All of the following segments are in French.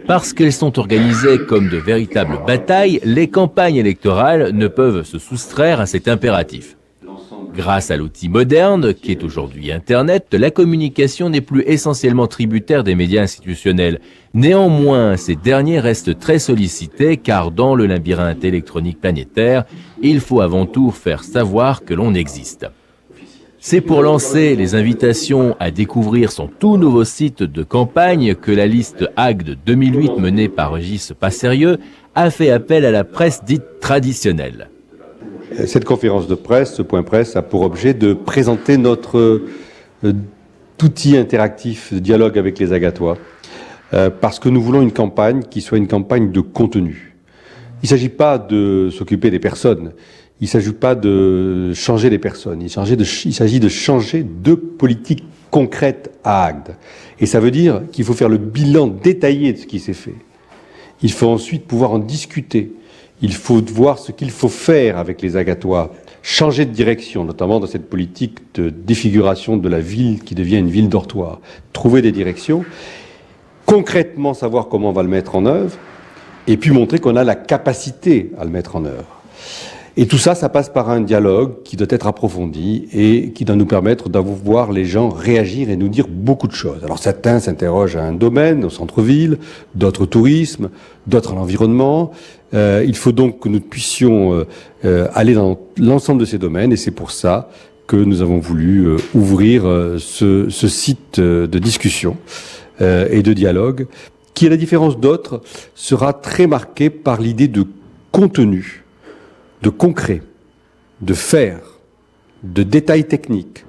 Parce qu'elles sont organisées comme de véritables batailles, les campagnes électorales ne peuvent se soustraire à cet impératif. Grâce à l'outil moderne, qui est aujourd'hui Internet, la communication n'est plus essentiellement tributaire des médias institutionnels. Néanmoins, ces derniers restent très sollicités car dans le labyrinthe électronique planétaire, il faut avant tout faire savoir que l'on existe. C'est pour lancer les invitations à découvrir son tout nouveau site de campagne que la liste HAG de 2008 menée par Régis Passerieux a fait appel à la presse dite traditionnelle. Cette conférence de presse, ce point presse, a pour objet de présenter notre outil interactif de dialogue avec les Agatois, parce que nous voulons une campagne qui soit une campagne de contenu. Il ne s'agit pas de s'occuper des personnes, il ne s'agit pas de changer les personnes, il s'agit de changer de politique concrète à Agde. Et ça veut dire qu'il faut faire le bilan détaillé de ce qui s'est fait. Il faut ensuite pouvoir en discuter. Il faut voir ce qu'il faut faire avec les Agatois, changer de direction, notamment dans cette politique de défiguration de la ville qui devient une ville dortoir. Trouver des directions, concrètement savoir comment on va le mettre en œuvre, et puis montrer qu'on a la capacité à le mettre en œuvre. Et tout ça, ça passe par un dialogue qui doit être approfondi et qui doit nous permettre d'avoir les gens réagir et nous dire beaucoup de choses. Alors certains s'interrogent à un domaine, au centre-ville, d'autres au tourisme, d'autres à l'environnement. Il faut donc que nous puissions aller dans l'ensemble de ces domaines et c'est pour ça que nous avons voulu ouvrir ce site de discussion et de dialogue qui, à la différence d'autres, sera très marqué par l'idée de contenu, de concret, de faire, de détails techniques,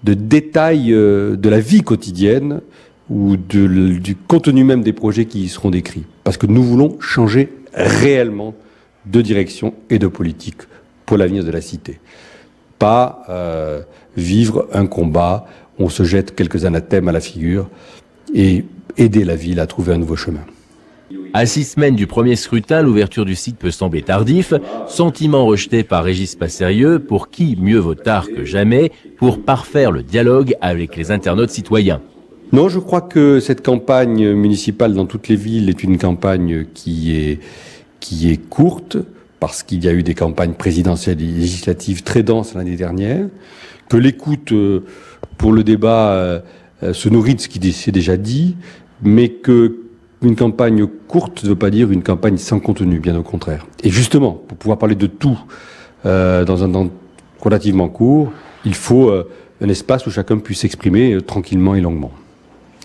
de détails de la vie quotidienne ou du contenu même des projets qui y seront décrits. Parce que nous voulons changer réellement de direction et de politique pour l'avenir de la cité. Pas vivre un combat, on se jette quelques anathèmes à la figure et aider la ville à trouver un nouveau chemin. À 6 semaines du premier scrutin, l'ouverture du site peut sembler tardif, sentiment rejeté par Régis Passerieux, pour qui mieux vaut tard que jamais, pour parfaire le dialogue avec les internautes citoyens. Non, je crois que cette campagne municipale dans toutes les villes est une campagne qui est courte, parce qu'il y a eu des campagnes présidentielles et législatives très denses l'année dernière, que l'écoute pour le débat se nourrit de ce qui s'est déjà dit, mais que une campagne courte ne veut pas dire une campagne sans contenu, bien au contraire. Et justement, pour pouvoir parler de tout dans un temps relativement court, il faut un espace où chacun puisse s'exprimer tranquillement et longuement.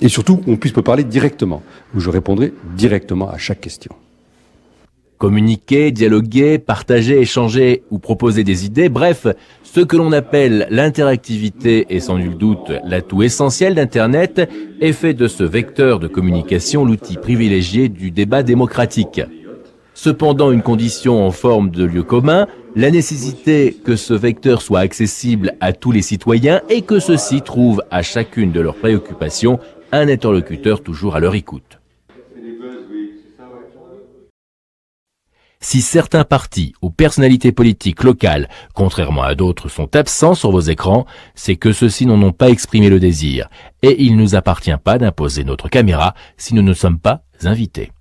Et surtout, on puisse me parler directement, où je répondrai directement à chaque question. Communiquer, dialoguer, partager, échanger ou proposer des idées, bref, ce que l'on appelle l'interactivité est sans nul doute l'atout essentiel d'Internet et fait de ce vecteur de communication l'outil privilégié du débat démocratique. Cependant, une condition en forme de lieu commun, la nécessité que ce vecteur soit accessible à tous les citoyens et que ceux-ci trouvent à chacune de leurs préoccupations un interlocuteur toujours à leur écoute. Si certains partis ou personnalités politiques locales, contrairement à d'autres, sont absents sur vos écrans, c'est que ceux-ci n'en ont pas exprimé le désir. Et il ne nous appartient pas d'imposer notre caméra si nous ne sommes pas invités.